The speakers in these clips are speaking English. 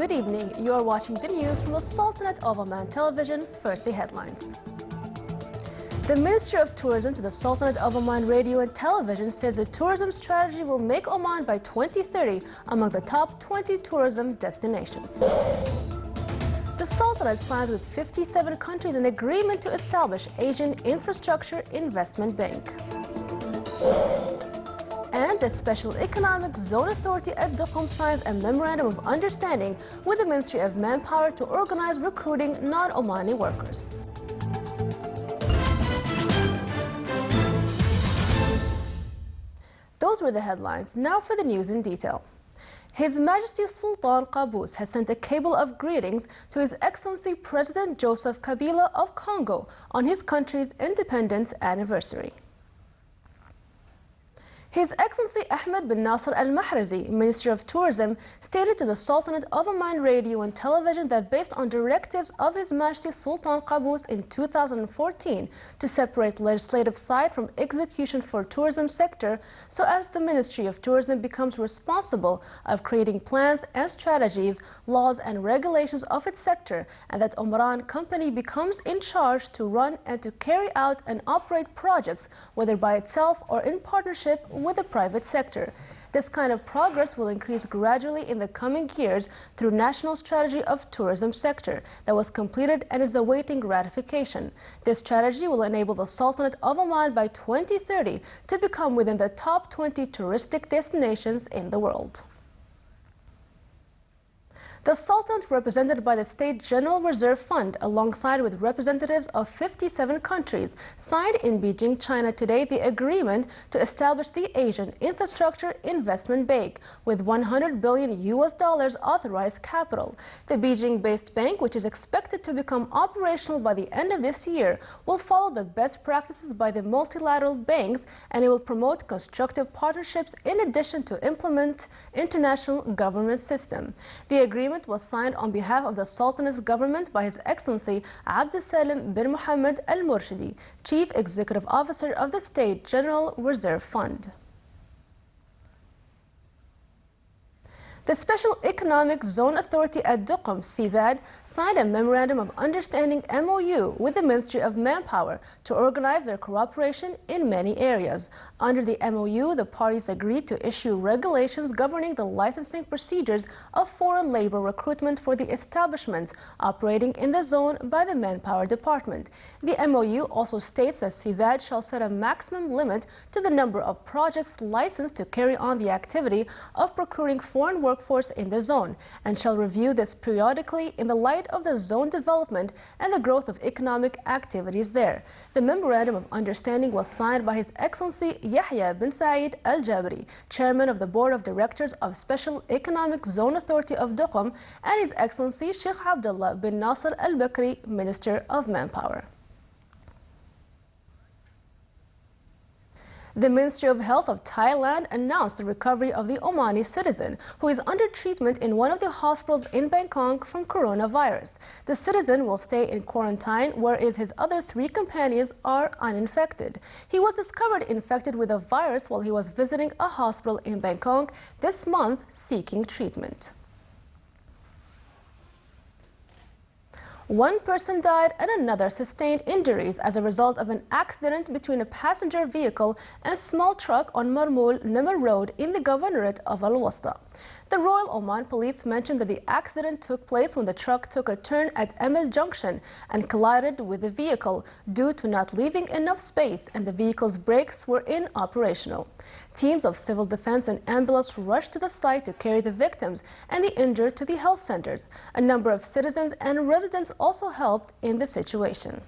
Good evening. You are watching the news from the Sultanate of Oman Television. First, the headlines. The Ministry of Tourism to the Sultanate of Oman Radio and Television says the tourism strategy will make Oman by 2030 among the top 20 tourism destinations. The Sultanate signs with 57 countries an agreement to establish Asian Infrastructure Investment Bank. And the Special Economic Zone Authority at Duqm signs a Memorandum of Understanding with the Ministry of Manpower to organize recruiting non-Omani workers. Those were the headlines. Now for the news in detail. His Majesty Sultan Qaboos has sent a cable of greetings to His Excellency President Joseph Kabila of Congo on his country's independence anniversary. His Excellency Ahmed bin Nasser al-Mahrazi, Minister of Tourism, stated to the Sultanate of Oman Radio and Television that based on directives of His Majesty Sultan Qaboos in 2014 to separate legislative side from execution for tourism sector, so as the Ministry of Tourism becomes responsible of creating plans and strategies, laws and regulations of its sector, and that Omran Company becomes in charge to run and to carry out and operate projects, whether by itself or in partnership with the private sector. This kind of progress will increase gradually in the coming years through National Strategy of Tourism Sector that was completed and is awaiting ratification. This strategy will enable the Sultanate of Oman by 2030 to become within the top 20 touristic destinations in the world. The Sultanate, represented by the State General Reserve Fund, alongside with representatives of 57 countries, signed in Beijing, China today the agreement to establish the Asian Infrastructure Investment Bank with $100 billion authorized capital. The Beijing-based bank, which is expected to become operational by the end of this year, will follow the best practices by the multilateral banks, and it will promote constructive partnerships in addition to implement international government system. The agreement was signed on behalf of the Sultanate's government by His Excellency Abdussalam bin Mohammed Al-Murshidi, Chief Executive Officer of the State General Reserve Fund. The Special Economic Zone Authority at Duqm, CZAD, signed a Memorandum of Understanding MOU with the Ministry of Manpower to organize their cooperation in many areas. Under the MOU, the parties agreed to issue regulations governing the licensing procedures of foreign labor recruitment for the establishments operating in the zone by the Manpower Department. The MOU also states that CZAD shall set a maximum limit to the number of projects licensed to carry on the activity of procuring foreign workforce in the zone, and shall review this periodically in the light of the zone development and the growth of economic activities there. The Memorandum of Understanding was signed by His Excellency Yahya bin Saeed Al-Jabri, Chairman of the Board of Directors of Special Economic Zone Authority of Duqm, and His Excellency Sheikh Abdullah bin Nasser Al-Bakri, Minister of Manpower. The Ministry of Health of Thailand announced the recovery of the Omani citizen who is under treatment in one of the hospitals in Bangkok from coronavirus. The citizen will stay in quarantine, whereas his other 3 companions are uninfected. He was discovered infected with the virus while he was visiting a hospital in Bangkok this month seeking treatment. One person died and another sustained injuries as a result of an accident between a passenger vehicle and small truck on Marmul Nimr Road in the Governorate of Al-Wasta. The Royal Oman Police mentioned that the accident took place when the truck took a turn at Emil Junction and collided with the vehicle due to not leaving enough space, and the vehicle's brakes were inoperational. Teams of civil defense and ambulance rushed to the site to carry the victims and the injured to the health centers. A number of citizens and residents also helped in the situation.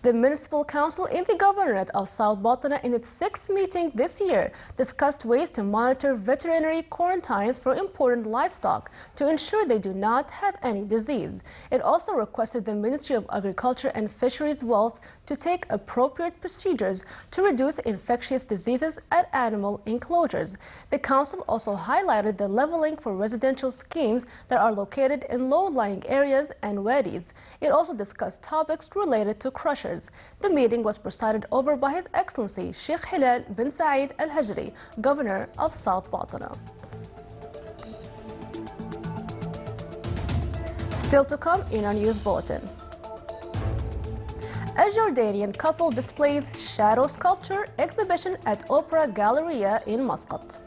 The Municipal Council in the Governorate of South Batna, in its 6th meeting this year, discussed ways to monitor veterinary quarantines for important livestock to ensure they do not have any disease. It also requested the Ministry of Agriculture and Fisheries Wealth to take appropriate procedures to reduce infectious diseases at animal enclosures. The Council also highlighted the leveling for residential schemes that are located in low-lying areas and wadis. It also discussed topics related to crushers. The meeting was presided over by His Excellency Sheikh Hilal bin Saeed Al-Hajri, Governor of South Batna. Still to come in our news bulletin. A Jordanian couple displays shadow sculpture exhibition at Opera Galleria in Muscat.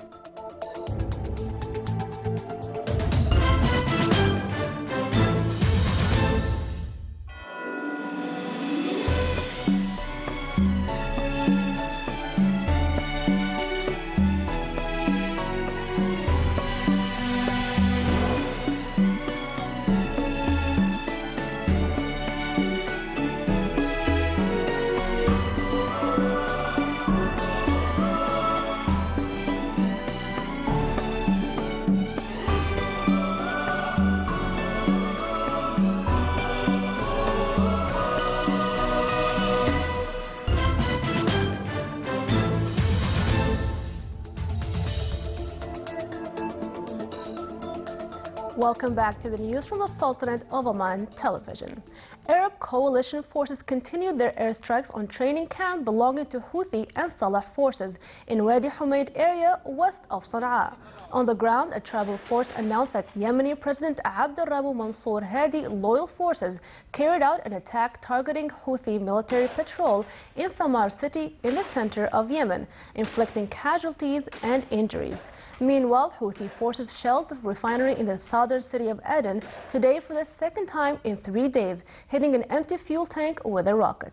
Welcome back to the news from the Sultanate of Oman television. Arab coalition forces continued their airstrikes on training camp belonging to Houthi and Salah forces in Wadi Humaid area west of Sana'a. On the ground, a tribal force announced that Yemeni President Abdurrahman Mansour Hadi loyal forces carried out an attack targeting Houthi military patrol in Thamar city in the center of Yemen, inflicting casualties and injuries. Meanwhile, Houthi forces shelled the refinery in the southern city of Aden today for the second time in 3 days, hitting an empty fuel tank with a rocket.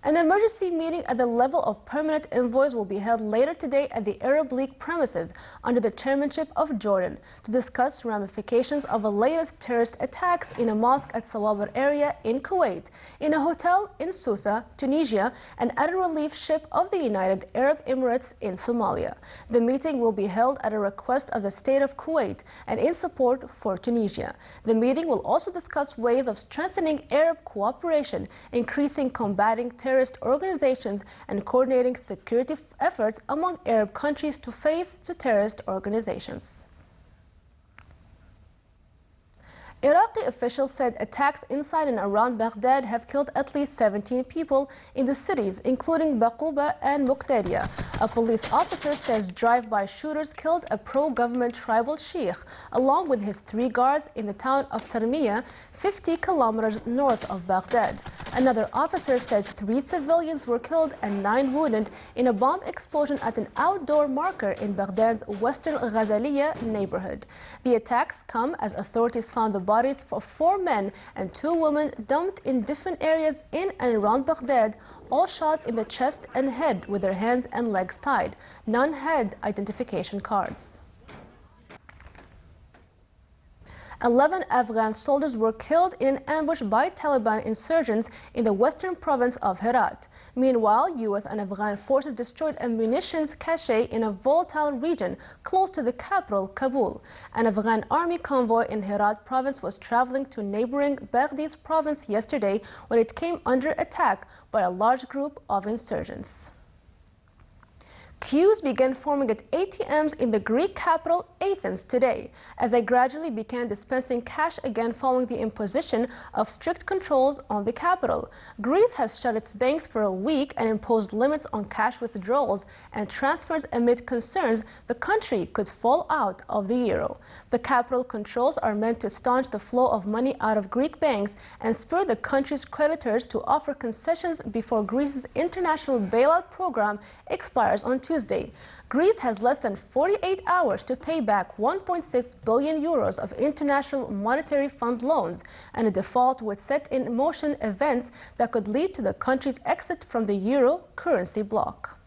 An emergency meeting at the level of permanent envoys will be held later today at the Arab League premises under the chairmanship of Jordan to discuss ramifications of the latest terrorist attacks in a mosque at Sawabar area in Kuwait, in a hotel in Susa, Tunisia, and at a relief ship of the United Arab Emirates in Somalia. The meeting will be held at a request of the state of Kuwait and in support for Tunisia. The meeting will also discuss ways of strengthening Arab cooperation, increasing combating terrorist organizations, and coordinating security efforts among Arab countries to face terrorist organizations. Iraqi officials said attacks inside and around Baghdad have killed at least 17 people in the cities, including Baquba and Muqtadiya. A police officer says drive-by shooters killed a pro-government tribal sheikh, along with his 3 guards in the town of Tarmiya, 50 kilometers north of Baghdad. Another officer said 3 civilians were killed and 9 wounded in a bomb explosion at an outdoor marker in Baghdad's western Ghazaliya neighborhood. The attacks come as authorities found the bodies of 4 men and 2 women dumped in different areas in and around Baghdad, all shot in the chest and head with their hands and legs tied. None had identification cards. 11 Afghan soldiers were killed in an ambush by Taliban insurgents in the western province of Herat. Meanwhile, U.S. and Afghan forces destroyed a munitions cache in a volatile region close to the capital, Kabul. An Afghan army convoy in Herat province was traveling to neighboring Baghdad province yesterday when it came under attack by a large group of insurgents. Queues began forming at ATMs in the Greek capital Athens today, as they gradually began dispensing cash again following the imposition of strict controls on the capital. Greece has shut its banks for a week and imposed limits on cash withdrawals and transfers amid concerns the country could fall out of the euro. The capital controls are meant to staunch the flow of money out of Greek banks and spur the country's creditors to offer concessions before Greece's international bailout program expires on Tuesday. Greece has less than 48 hours to pay back 1.6 billion euros of International Monetary Fund loans, and a default would set in motion events that could lead to the country's exit from the euro currency bloc.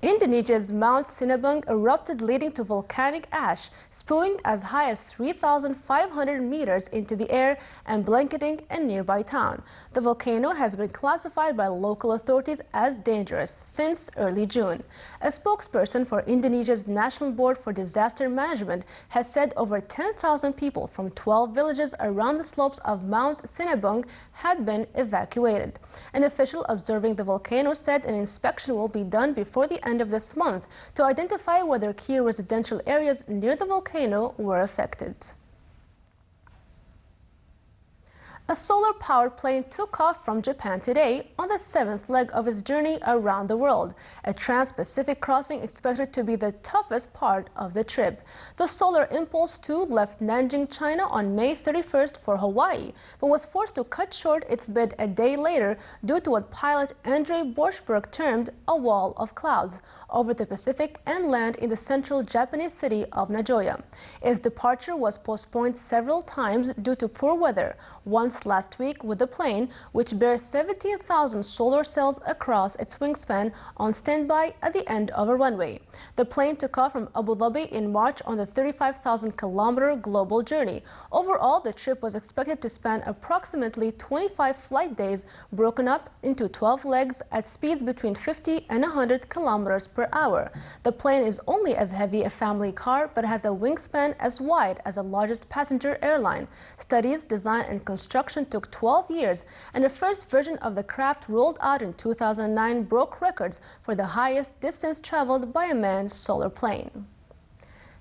Indonesia's Mount Sinabung erupted, leading to volcanic ash spewing as high as 3,500 meters into the air and blanketing a nearby town. The volcano has been classified by local authorities as dangerous since early June. A spokesperson for Indonesia's National Board for Disaster Management has said over 10,000 people from 12 villages around the slopes of Mount Sinabung had been evacuated. An official observing the volcano said an inspection will be done before the end of this month to identify whether key residential areas near the volcano were affected. A solar-powered plane took off from Japan today on the 7th leg of its journey around the world, a trans-Pacific crossing expected to be the toughest part of the trip. The Solar Impulse 2 left Nanjing, China on May 31st for Hawaii, but was forced to cut short its bid a day later due to what pilot Andrei Borschberg termed a wall of clouds over the Pacific and land in the central Japanese city of Nagoya. Its departure was postponed several times due to poor weather, once last week with the plane, which bears 17,000 solar cells across its wingspan, on standby at the end of a runway. The plane took off from Abu Dhabi in March on the 35,000-kilometer global journey. Overall, the trip was expected to span approximately 25 flight days, broken up into 12 legs at speeds between 50 and 100 kilometers per hour. The plane is only as heavy a family car, but has a wingspan as wide as the largest passenger airline. Studies, design, and construction took 12 years, and the first version of the craft rolled out in 2009 broke records for the highest distance traveled by a manned solar plane.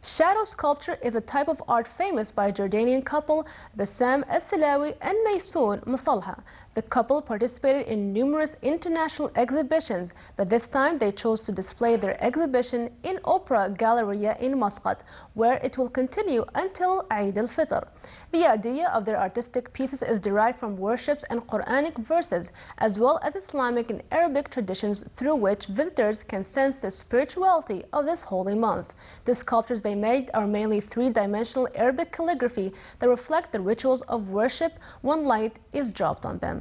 Shadow sculpture is a type of art famous by Jordanian couple Bassam El-Silawi and Maysoon Masalha. The couple participated in numerous international exhibitions, but this time they chose to display their exhibition in Opera Galleria in Muscat, where it will continue until Eid al-Fitr. The idea of their artistic pieces is derived from worships and Quranic verses, as well as Islamic and Arabic traditions through which visitors can sense the spirituality of this holy month. The sculptures they made are mainly three-dimensional Arabic calligraphy that reflect the rituals of worship when light is dropped on them.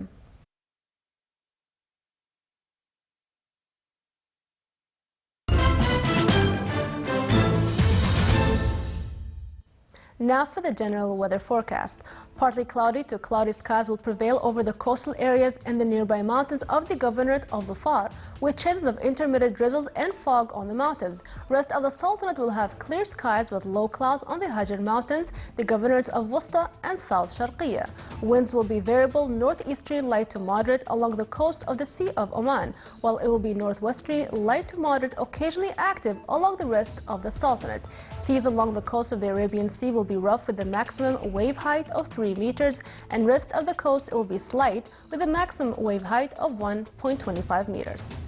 Now for the general weather forecast. Partly cloudy to cloudy skies will prevail over the coastal areas and the nearby mountains of the Governorate of Dhofar, with chances of intermittent drizzles and fog on the mountains. Rest of the Sultanate will have clear skies with low clouds on the Hajar Mountains, the Governorates of Wusta and South Sharqiya. Winds will be variable northeasterly light to moderate along the coast of the Sea of Oman, while it will be northwesterly light to moderate, occasionally active along the rest of the Sultanate. Seas along the coast of the Arabian Sea will be rough with a maximum wave height of 3 meters, and rest of the coast it will be slight with a maximum wave height of 1.25 meters.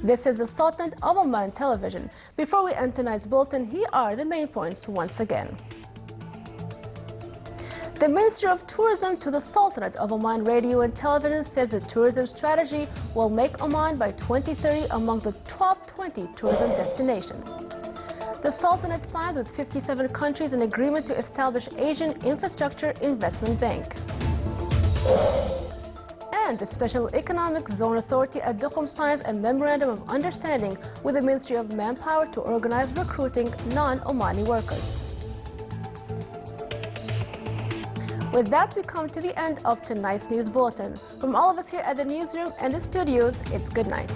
This is the Sultanate of Oman television. Before we end tonight's bulletin, here are the main points once again. The Ministry of Tourism to the Sultanate of Oman Radio and Television says the tourism strategy will make Oman by 2030 among the top 20 tourism destinations. The Sultanate signs with 57 countries an agreement to establish Asian Infrastructure Investment Bank. And the Special Economic Zone Authority at Duqm signs a Memorandum of Understanding with the Ministry of Manpower to organize recruiting non-Omani workers. With that, we come to the end of tonight's news bulletin. From all of us here at the newsroom and the studios, it's good night.